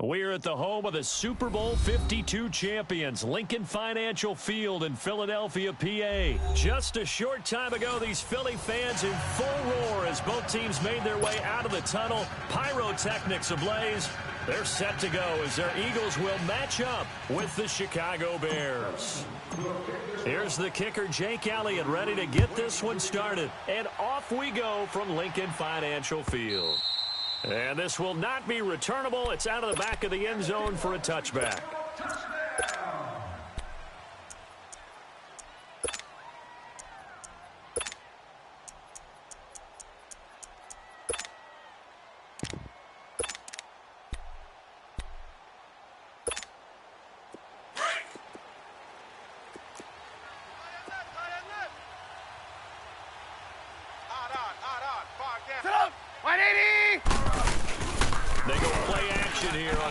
We're at the home of the Super Bowl 52 champions, Lincoln Financial Field in Philadelphia, PA. Just a short time ago, these Philly fans in full roar as both teams made their way out of the tunnel. Pyrotechnics ablaze. They're set to go as their Eagles will match up with the Chicago Bears. Here's the kicker, Jake Elliott, ready to get this one started. And off we go from Lincoln Financial Field. And this will not be returnable. It's out of the back of the end zone for a touchback.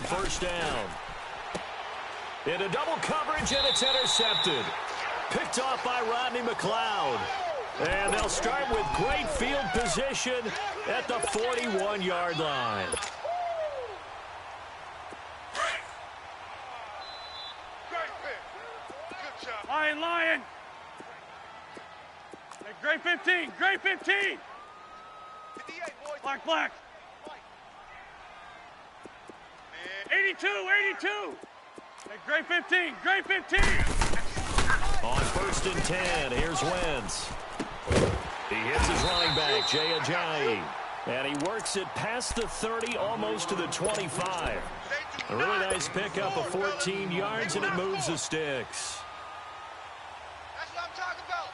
First down. Into double coverage, and it's intercepted. Picked off by Rodney McLeod. And they'll start with great field position at the 41-yard line. Lion. Hey, great 15, great 15. 58, boys. Black. 82. Hey, great 15, great 15. On first and 10, here's Wentz. He hits his running back, Jay Ajayi. And he works it past the 30, almost to the 25. A really nice pickup of 14 yards, and it moves the sticks. That's what I'm talking about.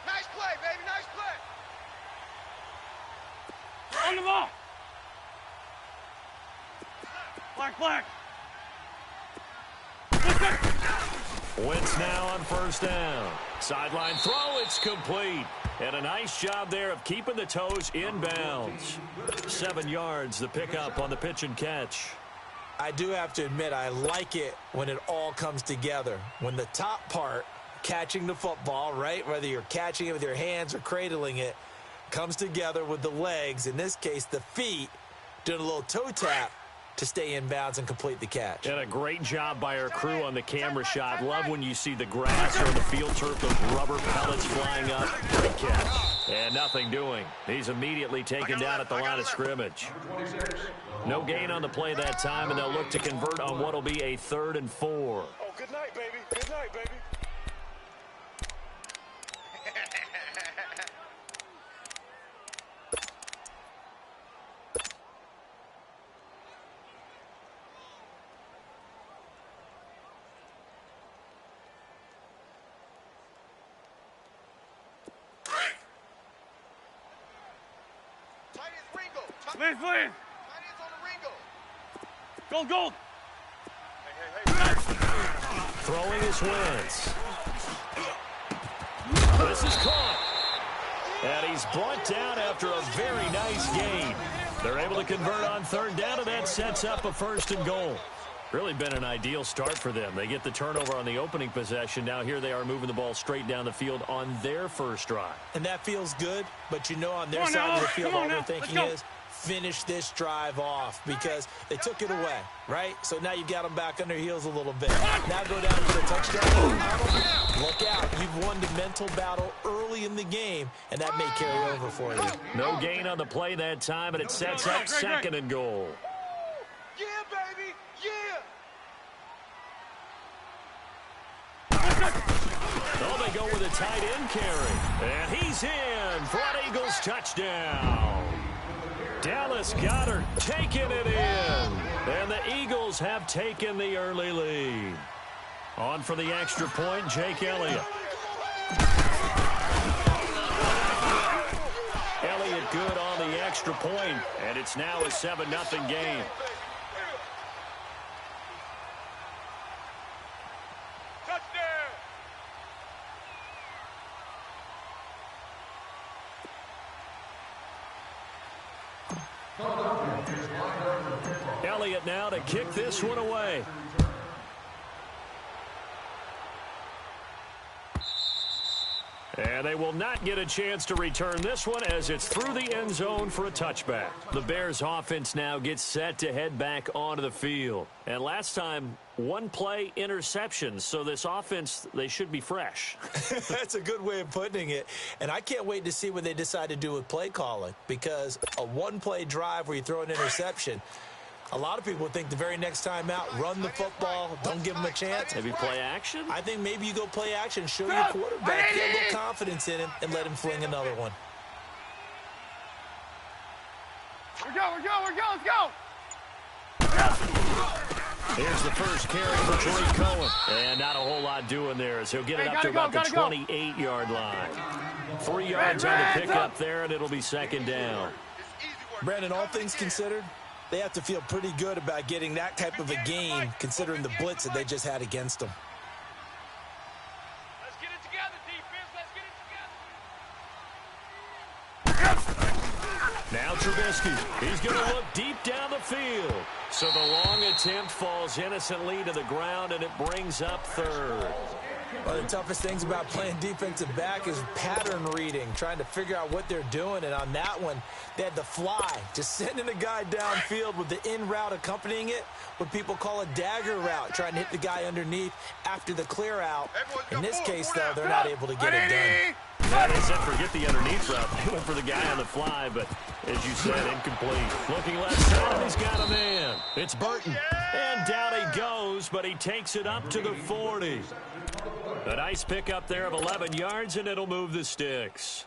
Nice play, baby, nice play. On the ball. Black. Wentz now on first down. Sideline throw, it's complete. And a nice job there of keeping the toes in bounds. 7 yards, the pickup on the pitch and catch. I do have to admit, I like it when it all comes together. When the top part, catching the football, right, whether you're catching it with your hands or cradling it, comes together with the legs, in this case the feet, doing a little toe tap to stay in bounds and complete the catch. And a great job by our crew on the camera shot. Love when you see the grass or the field turf, those rubber pellets flying up. Great catch. And nothing doing. He's immediately taken down at the line of scrimmage. No gain on the play that time, and they'll look to convert on what will be a 3rd and 4. Oh, good night, baby. Good night, baby. Please. Gold. Hey. Throwing his Wentz. This is caught. And he's brought down after a very nice gain. They're able to convert on 3rd down, and that sets up a 1st and goal. Really been an ideal start for them. They get the turnover on the opening possession. Now here they are moving the ball straight down the field on their first drive. And that feels good, but you know on their side of the field all they're thinking is finish this drive off because they took it away, right? So now you got them back on their heels a little bit. Now go down to the touchdown. Look out. You've won the mental battle early in the game, and that may carry over for you. No gain on the play that time, and it sets up 2nd and goal. Yeah, baby. Yeah. Oh, they go with a tight end carry. And he's in for an Eagles touchdown. Dallas Goedert taking it in. And the Eagles have taken the early lead. On for the extra point, Jake Elliott. Elliott good on the extra point, and it's now a 7-0 game. Elliott now to kick this one away. And they will not get a chance to return this one as it's through the end zone for a touchback. The Bears offense now gets set to head back onto the field. And last time, one play interception. So this offense, they should be fresh. That's a good way of putting it. And I can't wait to see what they decide to do with play calling, because a one-play drive where you throw an interception, a lot of people think the very next time out, run the football, don't give them a chance. Maybe play action? I think maybe you go play action, show your quarterback, get a little confidence in him, and let him fling another one. We're go, let's go! Here's the first carry for Tariq Cohen. And not a whole lot doing there as he'll get it up to about the 28-yard line. 3 yards on the pickup there, and it'll be second down. Brandon, all things considered, they have to feel pretty good about getting that type of a gain, considering the blitz that they just had against them. Let's get it together, defense. Let's get it together. Now Trubisky. He's going to look deep down the field. So the long attempt falls innocently to the ground, and it brings up third. One of the toughest things about playing defensive back is pattern reading, trying to figure out what they're doing. And on that one, they had to fly, just sending a guy downfield with the in route accompanying it, what people call a dagger route, trying to hit the guy underneath after the clear out. In this case, though, they're not able to get it done. Yeah, they said forget the underneath route. They went for the guy on the fly, but as you said, incomplete. Looking left side, he's got a man. It's Burton. And down he goes, but he takes it up to the 40. A nice pickup there of 11 yards, and it'll move the sticks.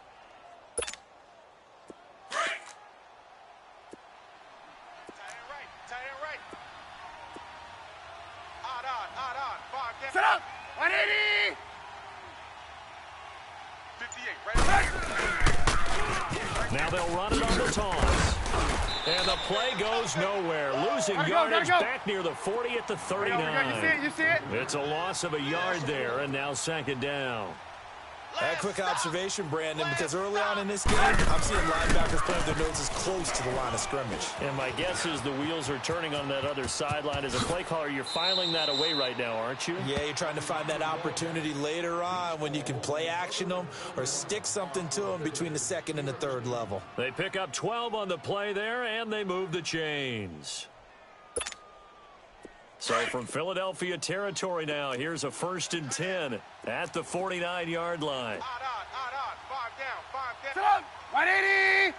Set up! 180! 58, Now they'll run it on the toss. And the play goes nowhere. Losing yardage back near the 40 at the 39. You see it? It's a loss of a yard there, and now second down. A quick observation, Brandon, because early on in this game, I'm seeing linebackers playing their noses close to the line of scrimmage. And my guess is the wheels are turning on that other sideline. As a play caller, you're filing that away right now, aren't you? Yeah, you're trying to find that opportunity later on when you can play action them or stick something to them between the second and the third level. They pick up 12 on the play there, and they move the chains. So from Philadelphia territory now, here's a 1st and 10 at the 49-yard line. Set up! 180!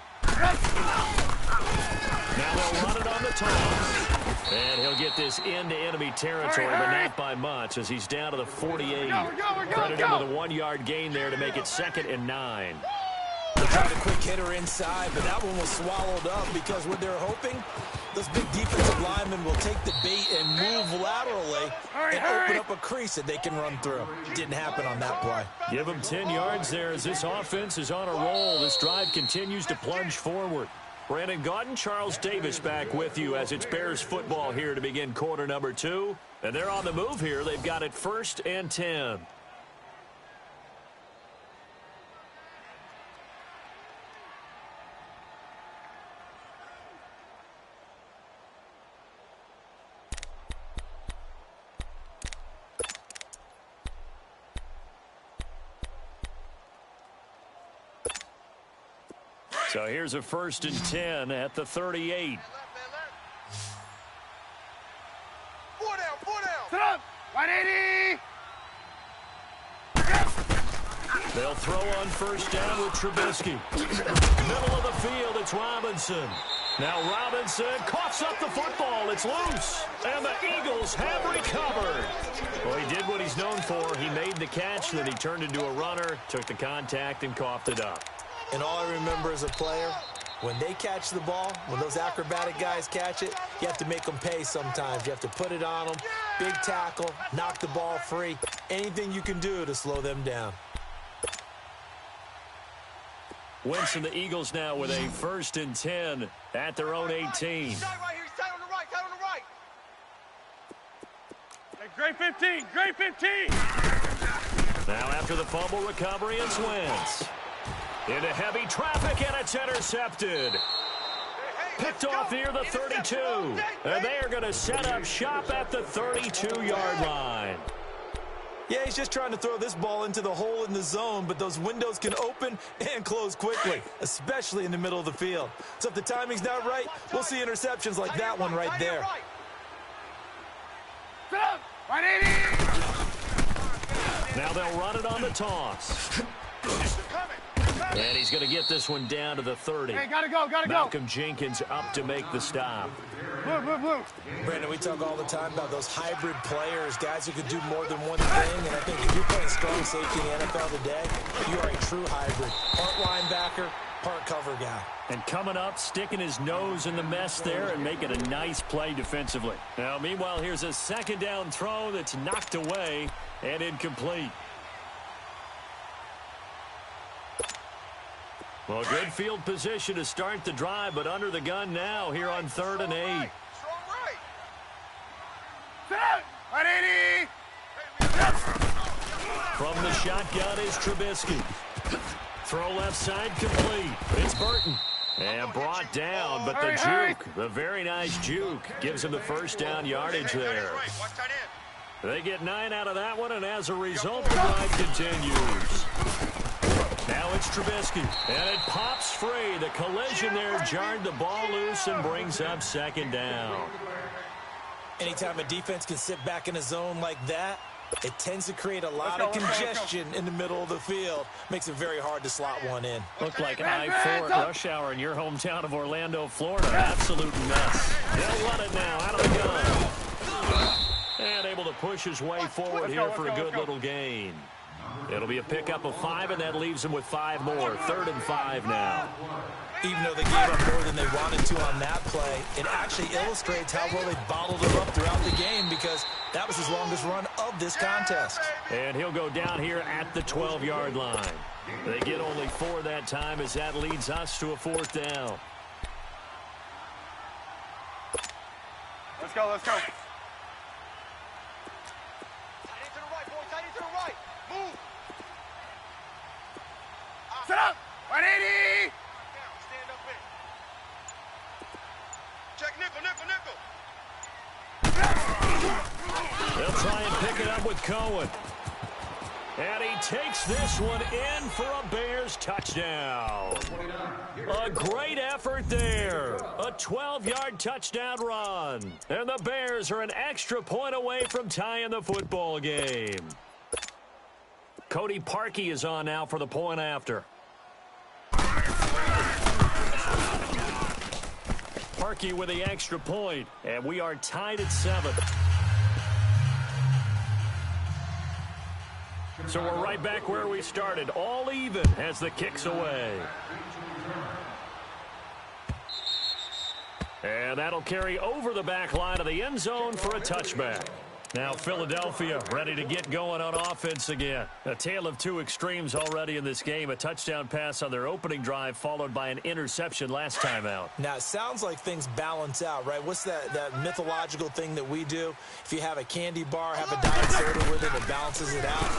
Now they'll run it on the toss. And he'll get this into enemy territory, but not by much as he's down to the 48. Credit him with a 1-yard gain there to make it 2nd and 9. They tried a quick hitter inside, but that one was swallowed up because what they're hoping, those big defensive linemen will take the bait and move laterally and open up a crease that they can run through. Didn't happen on that play. Give them 10 yards there as this offense is on a roll. This drive continues to plunge forward. Brandon Gaudin, Charles Davis back with you as it's Bears football here to begin quarter number 2. And they're on the move here. They've got it 1st and 10. So here's a 1st and 10 at the 38. 4 down. Set up! 180! They'll throw on 1st down with Trubisky. Middle of the field, it's Robinson. Now Robinson coughs up the football. It's loose. And the Eagles have recovered. Well, he did what he's known for. He made the catch, then he turned into a runner, took the contact, and coughed it up. And all I remember as a player, when they catch the ball, when those acrobatic guys catch it, you have to make them pay sometimes. You have to put it on them, big tackle, knock the ball free, anything you can do to slow them down. Wentz and the Eagles now with a 1st and 10 at their own 18. Right here. He's tight on the right. Hey, great 15. Great 15. Now after the fumble recovery, it's Wentz. Into heavy traffic, and it's intercepted. Picked off near the 32. And they are going to set up shop at the 32-yard line. Yeah, he's just trying to throw this ball into the hole in the zone, but those windows can open and close quickly, especially in the middle of the field. So if the timing's not right, we'll see interceptions like that one right there. Sit up. 180. Now they'll run it on the toss. And he's going to get this one down to the 30. Hey, gotta go. Malcolm Jenkins up to make the stop. Blue. Brandon, we talk all the time about those hybrid players, guys who can do more than one thing, and I think if you're playing strong safety in the NFL today, you are a true hybrid. Part linebacker, part cover guy. And coming up, sticking his nose in the mess there and making a nice play defensively. Now, meanwhile, here's a second down throw that's knocked away and incomplete. Well, good field position to start the drive, but under the gun now here on 3rd and 8. Strong right. Sit up. 180. From the shotgun is Trubisky. Throw left side complete. It's Burton. And brought down, but the juke, the very nice juke, gives him the first down yardage there. They get 9 out of that one, and as a result, the drive continues. Now it's Trubisky, and it pops free. The collision there jarred the ball loose and brings up second down. Anytime a defense can sit back in a zone like that, it tends to create a lot of congestion in the middle of the field. Makes it very hard to slot one in. Looked like I-4 at rush hour in your hometown of Orlando, Florida. Absolute mess. They'll run it now out of the gun. And able to push his way forward here for a good little gain. It'll be a pickup of 5, and that leaves them with 5 more. 3rd and 5 now. Even though they gave up more than they wanted to on that play, it actually illustrates how well they bottled it up throughout the game because that was his longest run of this contest. And he'll go down here at the 12-yard line. They get only 4 that time as that leads us to a 4th down. Let's go. Tight end to the right, boy. Tight end to the right. Move. Sit up. 180. Stand up in. Check nickel. They'll try and pick it up with Cohen. And he takes this one in for a Bears touchdown. A great effort there. A 12-yard touchdown run. And the Bears are an extra point away from tying the football game. Cody Parkey is on now for the point after. Parkey with the extra point, and we are tied at 7. So we're right back where we started, all even as the kick's away. And that'll carry over the back line of the end zone for a touchback. Now Philadelphia ready to get going on offense again. A tale of two extremes already in this game. A touchdown pass on their opening drive followed by an interception last time out. Now, it sounds like things balance out, right? What's that mythological thing that we do? If you have a candy bar, have a diet soda with it, it balances it out.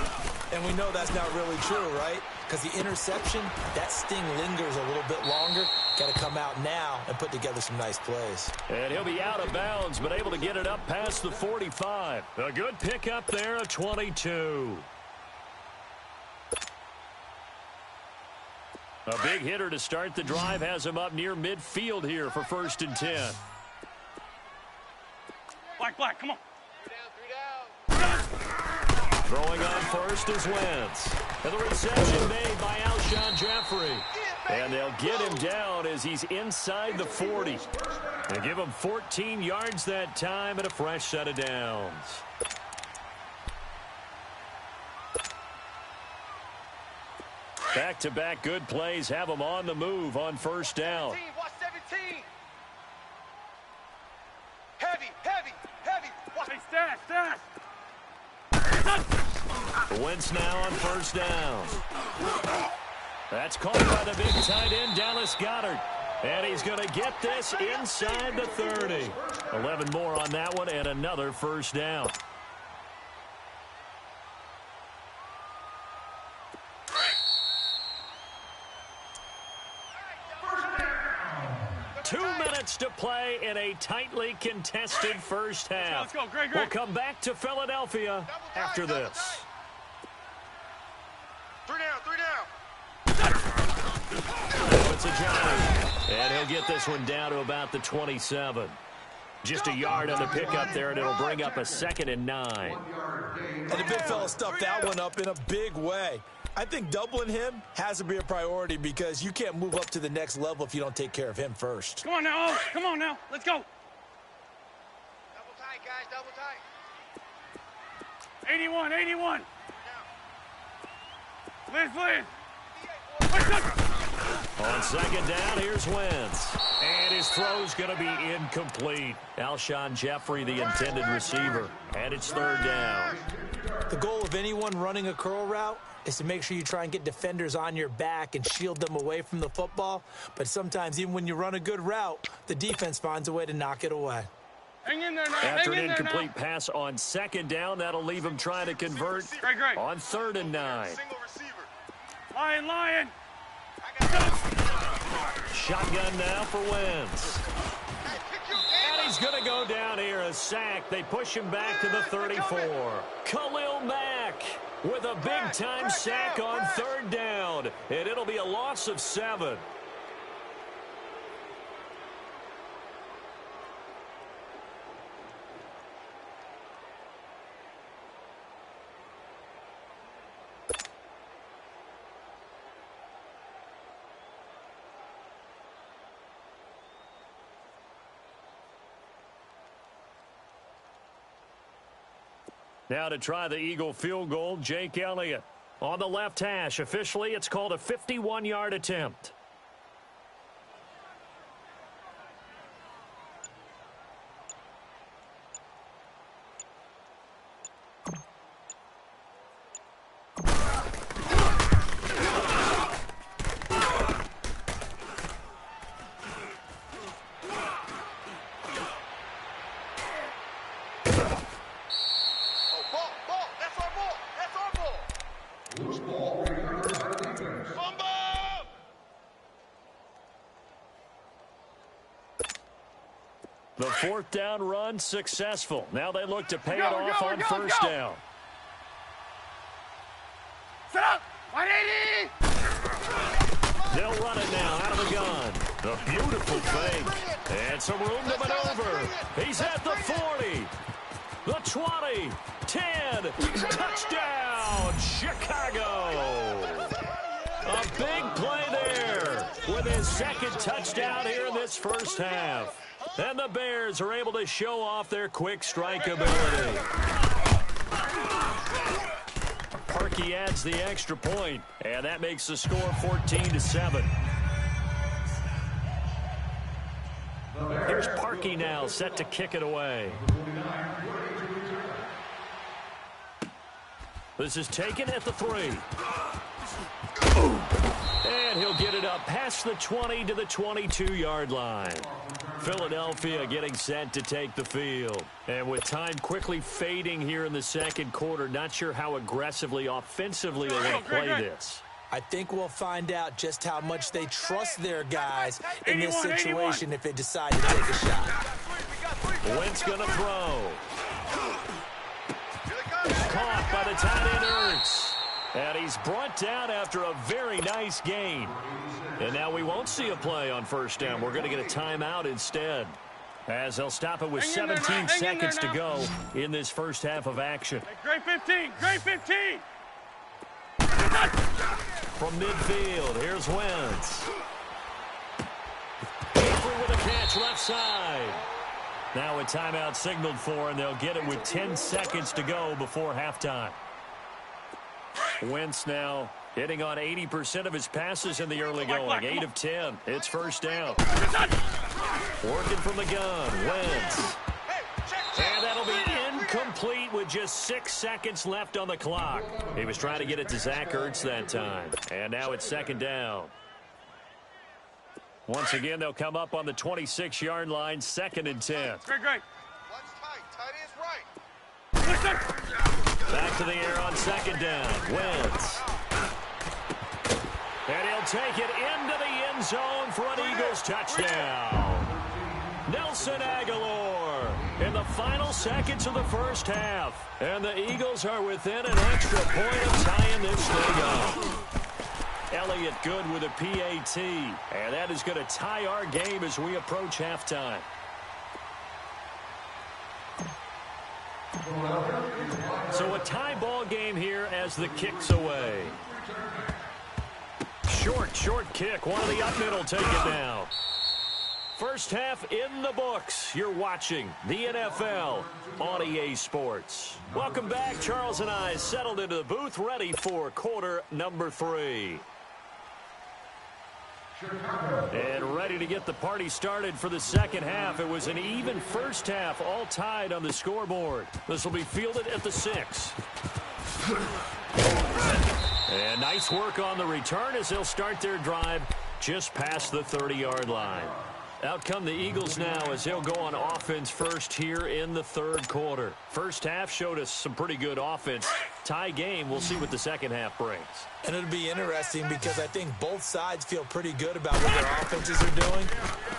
And we know that's not really true, right? Because the interception, that sting lingers a little bit longer. Got to come out now and put together some nice plays. And he'll be out of bounds, but able to get it up past the 45. A good pickup there of 22. A big hitter to start the drive has him up near midfield here for 1st and 10. Black, come on. Three down. Throwing on first is Wentz. And the reception made by Alshon Jeffrey. And they'll get him down as he's inside the 40. They give him 14 yards that time and a fresh set of downs. Back-to-back good plays have them on the move on 1st down. Watch 17. Heavy. Watch. Hey, stash. Wentz now on 1st down. That's caught by the big tight end, Dallas Goedert. And he's going to get this inside the 30. 11 more on that one and another 1st down. Two minutes to play in a tightly contested first half. Let's go. Great. We'll come back to Philadelphia after this. They'll get this one down to about the 27. Just a yard on the pickup there, and it'll bring up a 2nd and 9. And the big fella stuffed that one up in a big way. I think doubling him has to be a priority because you can't move up to the next level if you don't take care of him first. Come on now, oh, come on now. Let's go. Double tight, guys, double tight. 81, 81. Liz. On 2nd down, here's Wentz. And his throw's going to be incomplete. Alshon Jeffrey, the intended receiver. And it's 3rd down. The goal of anyone running a curl route is to make sure you try and get defenders on your back and shield them away from the football. But sometimes, even when you run a good route, the defense finds a way to knock it away. Hang in there now. After an incomplete pass on 2nd down, that'll leave him trying to convert Great. on 3rd and 9. Lion. Shotgun now for Wentz. And he's going to go down here, a sack. They push him back to the 34. Khalil Mack with a big-time sack on 3rd down. And it'll be a loss of 7. Now to try the Eagle field goal, Jake Elliott. On the left hash, officially it's called a 51-yard attempt. The 4th down run successful. Now they look to pay it off on 1st down. Set up. 180. They'll run it now out of the gun. A beautiful fake. And some room to maneuver. He's at the 40. The 20. 10. Touchdown, Chicago. A big play there with his 2nd touchdown here in this first half. And the Bears are able to show off their quick strike ability. Parkey adds the extra point, and that makes the score 14-7. Here's Parkey now, set to kick it away. This is taken at the 3. And he'll get it up past the 20 to the 22-yard line. Philadelphia getting set to take the field. And with time quickly fading here in the 2nd quarter, not sure how aggressively, offensively they're going to play this. I think we'll find out just how much they trust their guys in this situation if they decide to take a shot. Wentz going to throw. Caught by the tight end Ertz. And he's brought down after a very nice gain. And now we won't see a play on 1st down. We're going to get a timeout instead, as they'll stop it with 17 seconds to go in this first half of action. Great 15. From midfield, here's Wentz. Avery with a catch left side. Now a timeout signaled for, and they'll get it with 10 seconds to go before halftime. Wentz now hitting on 80% of his passes in the early going. 8 of 10. It's 1st down. Working from the gun. Wentz. And that'll be incomplete with just 6 seconds left on the clock. He was trying to get it to Zach Ertz that time. And now it's 2nd down. Once again, they'll come up on the 26-yard line, 2nd and 10. Great. Tight end's right. Back to the air on 2nd down. Wentz. And he'll take it into the end zone for an Eagles touchdown. Nelson Aguilar in the final seconds of the first half. And the Eagles are within an extra point of tying this thing up. Elliott good with a PAT. And that is going to tie our game as we approach halftime. So a tie ball game here as the kick's away. Short kick. One of the up middle take it down. First half in the books. You're watching the NFL on EA Sports. Welcome back. Charles and I settled into the booth, ready for quarter number 3. And ready to get the party started for the second half. It was an even first half, all tied on the scoreboard. This will be fielded at the 6. And nice work on the return as they'll start their drive just past the 30-yard line. Out come the Eagles now as they'll go on offense first here in the third quarter. First half showed us some pretty good offense. Tie game, we'll see what the second half brings. And it'll be interesting because I think both sides feel pretty good about what their offenses are doing.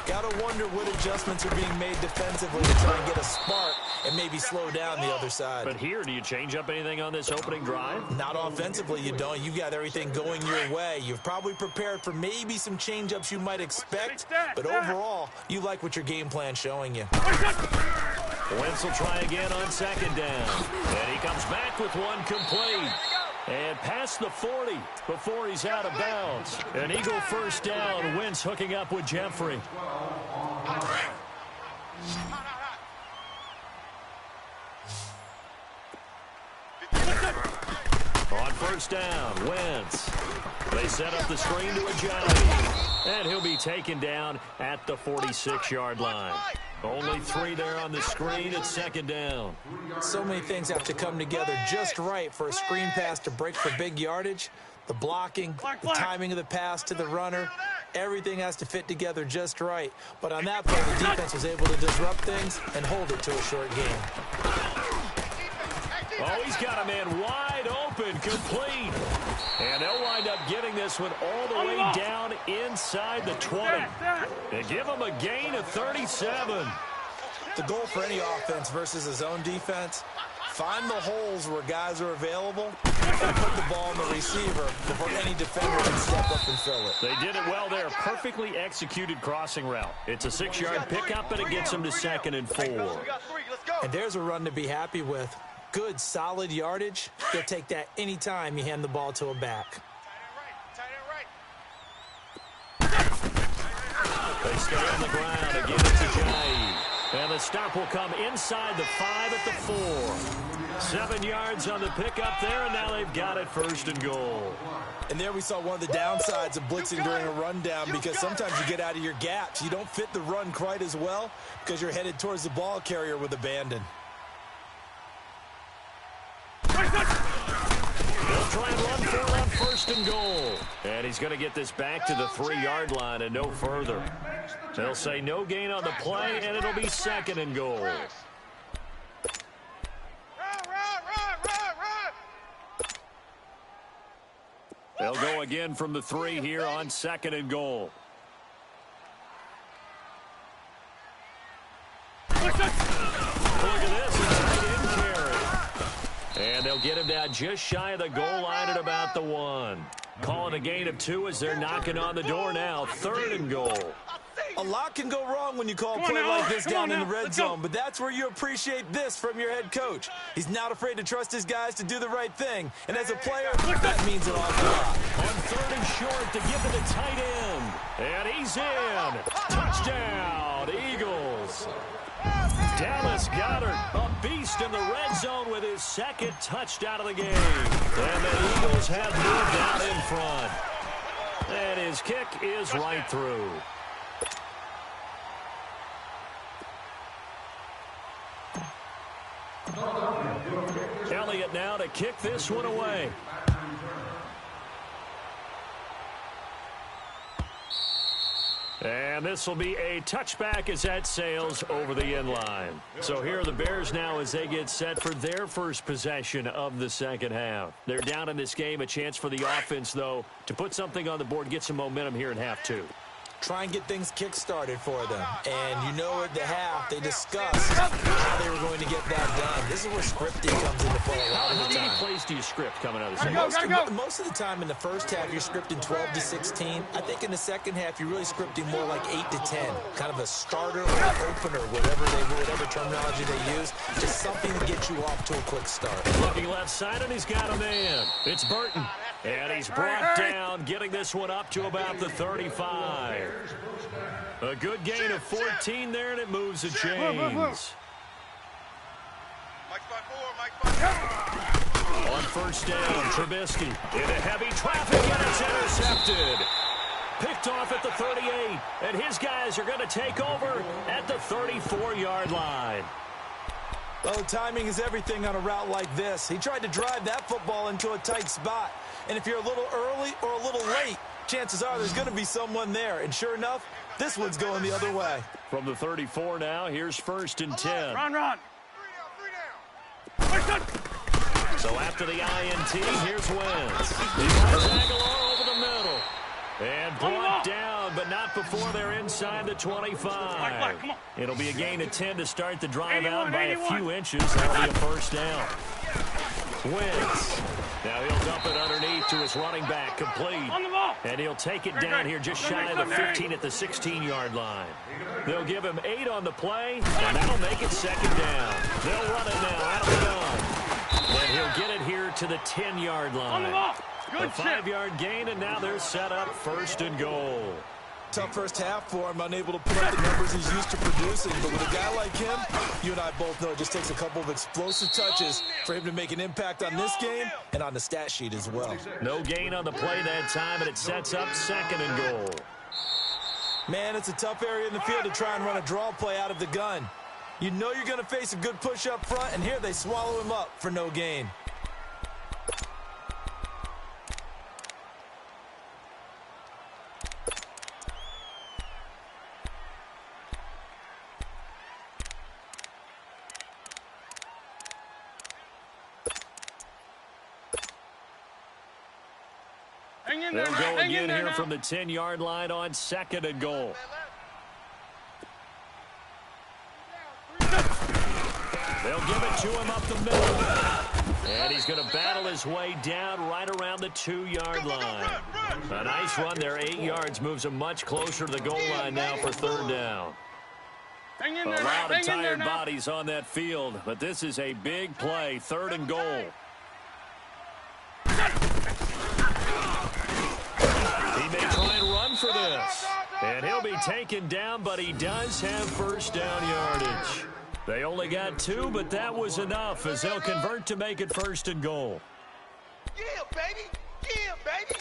Got to wonder what adjustments are being made defensively to try and get a spark and maybe slow down the other side. But here, do you change up anything on this opening drive? Not offensively, you don't. You've got everything going your way. You've probably prepared for maybe some change-ups you might expect, but overall, you like what your game plan's showing you. Wentz will try again on second down. And he comes back with one complete. And past the 40 before he's out of bounds. An Eagle first down. Wentz hooking up with Jeffrey. On first down, Wentz. They set up the screen to Ajayi. And he'll be taken down at the 46-yard line. Only 3 there on the screen at second down. So many things have to come together just right for a screen pass to break for big yardage. The blocking, the timing of the pass to the runner, everything has to fit together just right. But on that play, the defense was able to disrupt things and hold it to a short game. Oh, he's got a man wide open, complete. And they'll wind up getting this one all the way down inside the 20. They give him a gain of 37. The goal for any offense versus his own defense, find the holes where guys are available and put the ball on the receiver before any defender can step up and fill it. They did it well there. Perfectly executed crossing route. It's a 6-yard pickup, and it gets him to 2nd and 4. And there's a run to be happy with. Good, solid yardage. You'll take that anytime you hand the ball to a back. They stay on the ground. Again, it's Ajayi. And the stop will come inside the 5 at the 4. 7 yards on the pickup there, and now they've got it 1st and goal. And there we saw one of the downsides of blitzing during a rundown because sometimes you get out of your gaps. You don't fit the run quite as well because you're headed towards the ball carrier with abandon. They'll try and run for it on 1st and goal. And he's going to get this back to the 3-yard line and no further. They'll say no gain on the play, and it'll be 2nd and goal. They'll go again from the 3 here on 2nd and goal. Look at this, a tight end carry. And they'll get him down just shy of the goal line at about the 1. Calling a gain of 2 as they're knocking on the door now. 3rd and goal. A lot can go wrong when you call a play like this down in the red zone, but that's where you appreciate this from your head coach. He's not afraid to trust his guys to do the right thing, and as a player, that means an awful lot. On 3rd and short to give to the tight end. And he's in. Touchdown, Eagles. Dallas Goedert, a beast in the red zone with his 2nd touchdown of the game. And the Eagles have moved out in front. And his kick is right through. Elliott now to kick this one away. And this will be a touchback as that sails over the end line. So here are the Bears now as they get set for their first possession of the second half. They're down in this game. A chance for the offense, though, to put something on the board, get some momentum here in half 2. try and get things kick-started for them. And you know at the half, they discussed how they were going to get that done. This is where scripting comes into play a lot of the time. How many plays do you script coming out of the second? Most of the time in the first half, you're scripting 12 to 16. I think in the second half, you're really scripting more like 8 to 10. Kind of a starter or an opener, whatever terminology they use. Just something to get you off to a quick start. Looking left side, and he's got a man. It's Burton. And he's brought down, getting this one up to about the 35. A good gain of 14 there, and it moves the chains. On first down, Trubisky into heavy traffic, and it's intercepted. Picked off at the 38, and his guys are going to take over at the 34-yard line. Well, timing is everything on a route like this. He tried to drive that football into a tight spot. And if you're a little early or a little late, chances are there's going to be someone there. And sure enough, this one's going the other way. From the 34 now, here's first and 10. Run. So after the INT, here's Wentz. He runs Aguilar over the middle. And brought down, but not before they're inside the 25. It'll be a gain of 10 to start the drive out by a few inches. That'll be a first down. Wentz. Now he'll dump it underneath to his running back, complete. And he'll take it down here just shy of the 15 at the 16-yard line. They'll give him 8 on the play, and that'll make it second down. They'll run it now out of the gun. And he'll get it here to the 10-yard line. A 5-yard gain, and now they're set up first and goal. Tough first half for him, unable to put up the numbers he's used to producing. But with a guy like him, you and I both know it just takes a couple of explosive touches for him to make an impact on this game and on the stat sheet as well. No gain on the play that time, and it sets up second and goal. Man, it's a tough area in the field to try and run a draw play out of the gun. You know you're going to face a good push up front, and here they swallow him up for no gain. They'll go again here from the 10-yard line on second and goal. They'll give it to him up the middle. And he's going to battle his way down right around the 2-yard line. A nice run there, 8 yards, moves him much closer to the goal line now for third down. A lot of tired bodies on that field, but this is a big play, third and goal. He may try and run for this. And he'll be taken down, but he does have first down yardage. They only got 2, but that was enough as they'll convert to make it first and goal. Yeah, baby. Yeah, baby.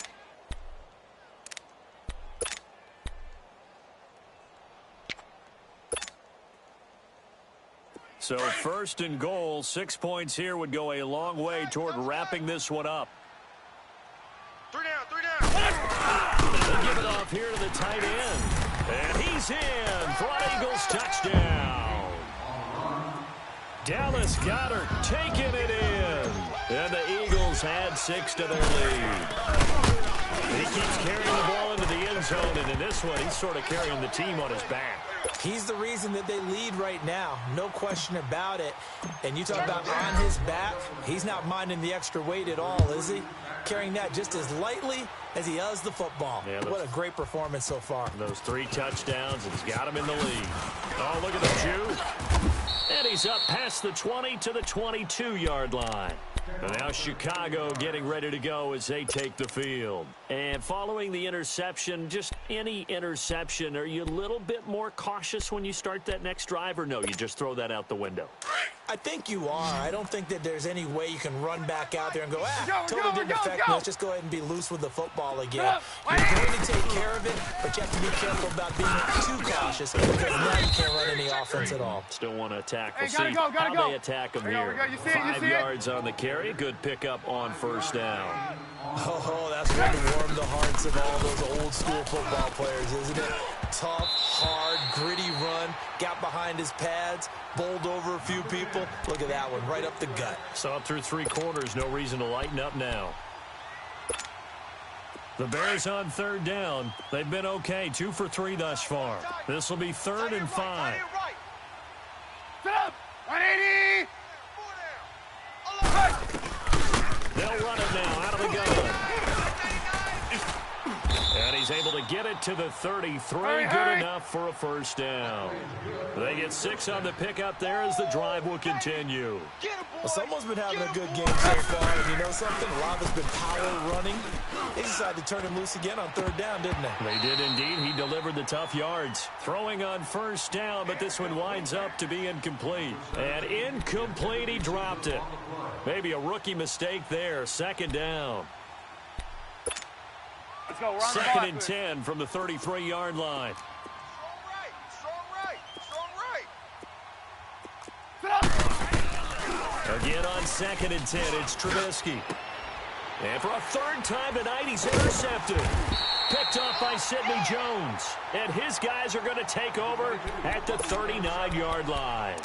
So first and goal, 6 points here would go a long way toward wrapping this one up. 3 down. They give it off here to the tight end. And he's in for an Eagles touchdown. Dallas Goedert taking it in. And the Eagles add 6 to their lead. He keeps carrying the ball into the end zone, and in this one, he's sort of carrying the team on his back. He's the reason that they lead right now. No question about it. And you talk about on his back, he's not minding the extra weight at all, is he? Carrying that just as lightly as he does the football. Yeah, what a great performance so far. Those 3 touchdowns, and he's got him in the lead. Oh, look at the Jew. And he's up past the 20 to the 22-yard line. And now Chicago getting ready to go as they take the field. And following the interception, just any interception, are you a little bit more cautious when you start that next drive, or no, you just throw that out the window? I think you are. I don't think that there's any way you can run back out there and go, totally didn't affect me. Let's just go ahead and be loose with the football again. You're going to take care of it, but you have to be careful about being too cautious because now you can't run any offense at all. Still want to attack. We'll see how they attack him here. 5 yards on the carry. Good pickup on first down. Oh, that's going to warm the hearts of all those old school football players, isn't it? Tough, hard, gritty run. Got behind his pads, bowled over a few people. Look at that one, right up the gut. Saw it through 3 quarters. No reason to lighten up now. The Bears on third down. They've been okay, 2 for 3 thus far. This will be 3rd and 5. Sit up. 180. They'll run it now out of the gun. And he's able to get it to the 33. Good enough for a first down. They get 6 on the pickup there as the drive will continue. Well, someone's been having a good game so far. And you know something? A lot has been power running. They decided to turn him loose again on third down, didn't they? They did indeed. He delivered the tough yards. Throwing on first down, but this one winds up to be incomplete. And incomplete, he dropped it. Maybe a rookie mistake there. 2nd down. Let's go. 2nd and 10 from the 33-yard line. Again on 2nd and 10, it's Trubisky. And for a 3rd time tonight, he's intercepted. Picked off by Sidney Jones. And his guys are going to take over at the 39-yard line.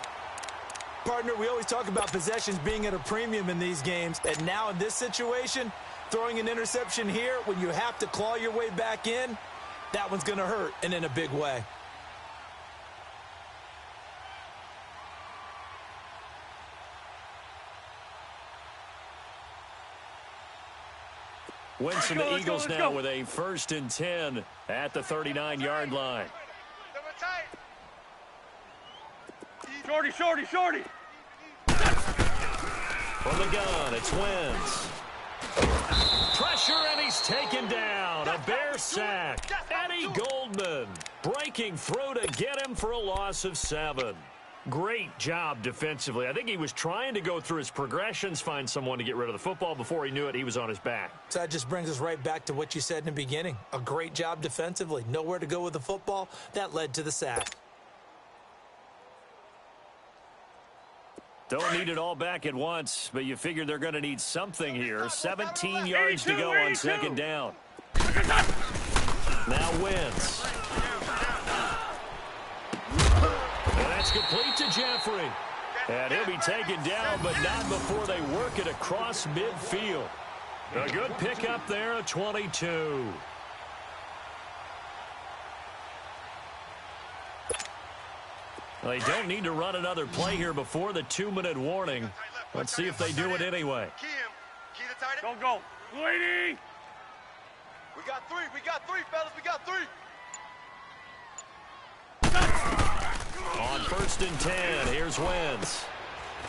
Partner, we always talk about possessions being at a premium in these games. And now in this situation, throwing an interception here when you have to claw your way back in, that one's going to hurt, and in a big way. Winston, the Eagles now with a 1st and 10 at the 39-yard line. Shorty. From the gun, it's Wentz. Pressure, and he's taken down. A Bear sack. Eddie Goldman breaking through to get him for a loss of 7. Great job defensively. I think he was trying to go through his progressions, find someone to get rid of the football. Before he knew it, he was on his back. So that just brings us right back to what you said in the beginning. A great job defensively. Nowhere to go with the football. That led to the sack. Don't need it all back at once, but you figure they're going to need something here. 17 yards to go on 2nd down. Now Wentz. And that's complete to Jeffrey. And he'll be taken down, but not before they work it across midfield. A good pickup there, a 22. They don't need to run another play here before the 2-minute warning. Let's see if they do it anyway. Go. 280. We got 3, fellas. We got 3. On 1st and 10, here's Wentz.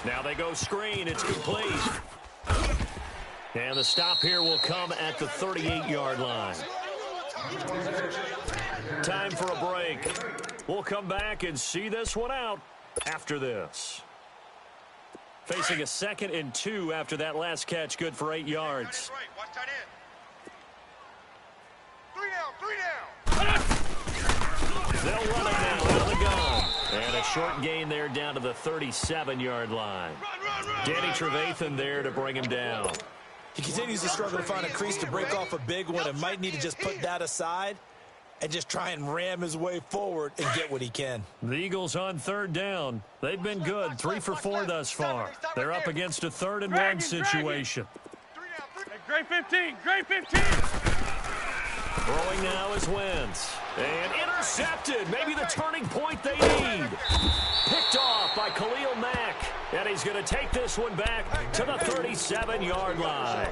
Now they go screen. It's complete. And the stop here will come at the 38-yard line. Time for a break. We'll come back and see this one out after this. Facing a 2nd and 2 after that last catch, good for 8 yards. Watch tight end. 3 down. They'll run it now out of the gun. And a short gain there down to the 37-yard line. Danny Trevathan there to bring him down. He continues to struggle to find a crease to break off a big one and might need to just put that aside and just try and ram his way forward and get what he can. The Eagles on 3rd down. They've been good, 3 for 4 thus far. They're up against a 3rd and 1 situation. Great 15. Great 15. Throwing now is Wentz. And intercepted. Maybe the turning point they need. Picked off by Khalil Mack. And he's going to take this one back to the 37-yard line.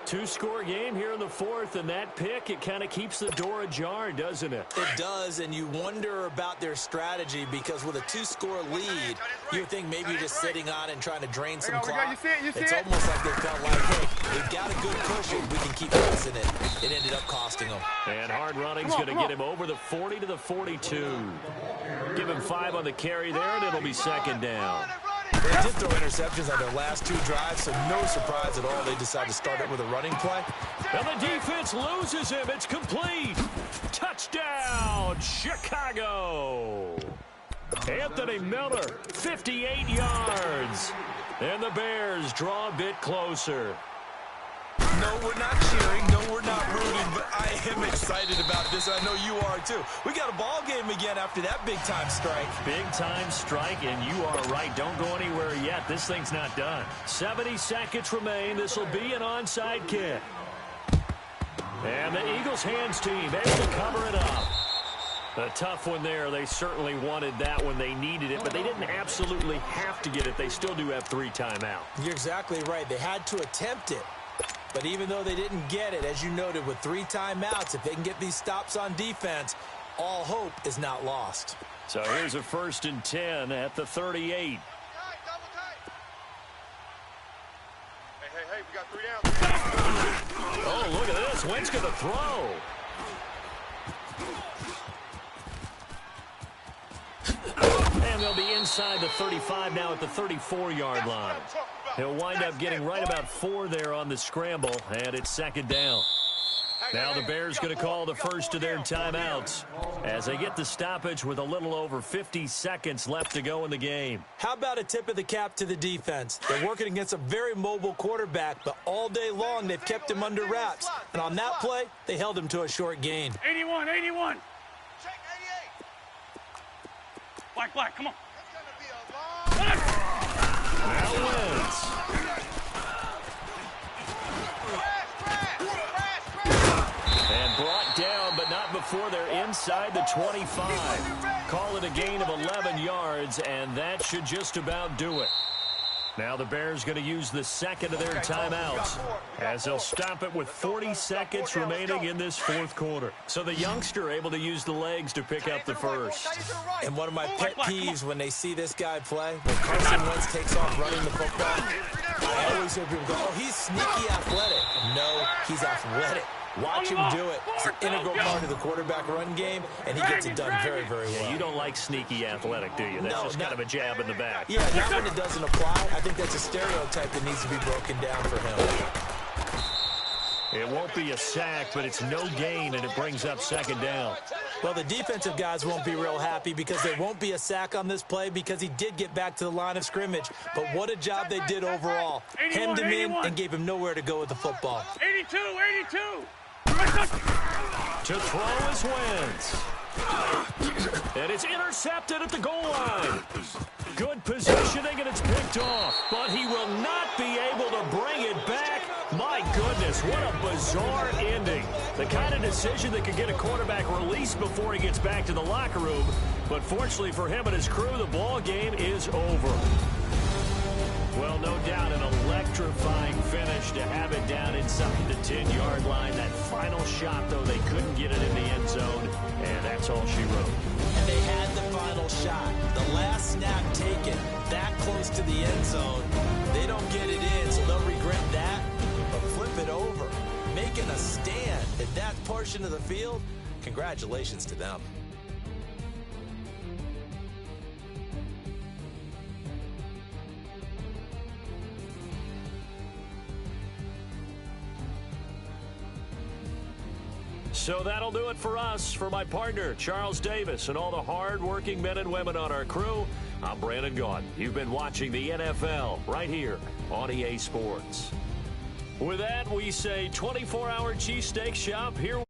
2-score game here in the 4th, and that pick, it kind of keeps the door ajar, doesn't it? It does, and you wonder about their strategy because with a 2-score lead, you think maybe you're just sitting on it and trying to drain some clock. It's almost like they felt like, hey, we've got a good cushion. We can keep pressing it. It ended up costing them. And hard running's going to get him over the 40 to the 42. Give him 5 on the carry there, and it'll be 2nd down. They did throw interceptions on their last 2 drives, so no surprise at all they decided to start it with a running play. And the defense loses him. It's complete. Touchdown, Chicago. Anthony Miller, 58 yards. And the Bears draw a bit closer. No, we're not cheering. No, we're not rooting, but I am excited about this. I know you are, too. We got a ball game again after that big-time strike. Big-time strike, and you are right. Don't go anywhere yet. This thing's not done. 70 seconds remain. This will be an onside kick. And the Eagles hands team able to cover it up. A tough one there. They certainly wanted that when they needed it, but they didn't absolutely have to get it. They still do have 3 timeouts. You're exactly right. They had to attempt it. But even though they didn't get it, as you noted, with 3 timeouts, if they can get these stops on defense, all hope is not lost. So here's a 1st and 10 at the 38. Double tight. Hey, we got 3 down. Oh, look at this. Wentz going to throw. And they'll be inside the 35 now at the 34-yard line. He'll wind up getting right about 4 there on the scramble, and it's 2nd down. Now the Bears going to call the first of their timeouts as they get the stoppage with a little over 50 seconds left to go in the game. How about a tip of the cap to the defense? They're working against a very mobile quarterback, but all day long they've kept him under wraps. And on that play, they held him to a short gain. 81. Check 88. Black, come on. It's going to be a long... Now Wentz. And brought down, but not before they're inside the 25. Call it a gain of 11 yards, and that should just about do it. Now the Bears going to use the 2nd of their timeouts as they'll stop it with 40 seconds remaining in this 4th quarter. So the youngster able to use the legs to pick up the first. And one of my pet peeves when they see this guy play, when Carson Wentz takes off running the football, I always hear people go, oh, he's sneaky athletic. No, he's athletic. Watch him do it. It's an integral part of the quarterback run game, and he gets it done very, very well. Yeah, you don't like sneaky athletic, do you? That's just kind of a jab in the back. Yeah, not when it doesn't apply. I think that's a stereotype that needs to be broken down for him. It won't be a sack, but it's no gain, and it brings up 2nd down. Well, the defensive guys won't be real happy because there won't be a sack on this play because he did get back to the line of scrimmage. But what a job they did overall. Hemmed him in and gave him nowhere to go with the football. 82. To throw is Wentz. And it's intercepted at the goal line. Good positioning, and it's picked off. But he will not be able to bring it back. My goodness, what a bizarre ending. The kind of decision that could get a quarterback released before he gets back to the locker room. But fortunately for him and his crew, the ball game is over. Well, no doubt an electrifying finish to have it down inside the 10-yard line. That final shot, though, they couldn't get it in the end zone, and that's all she wrote. And they had the final shot. The last snap taken that close to the end zone. They don't get it in, so they'll regret that, but flip it over. Making a stand at that portion of the field, congratulations to them. So that'll do it for us. For my partner, Charles Davis, and all the hard-working men and women on our crew, I'm Brandon Gaudin. You've been watching the NFL right here on EA Sports. With that, we say 24-hour cheesesteak shop here.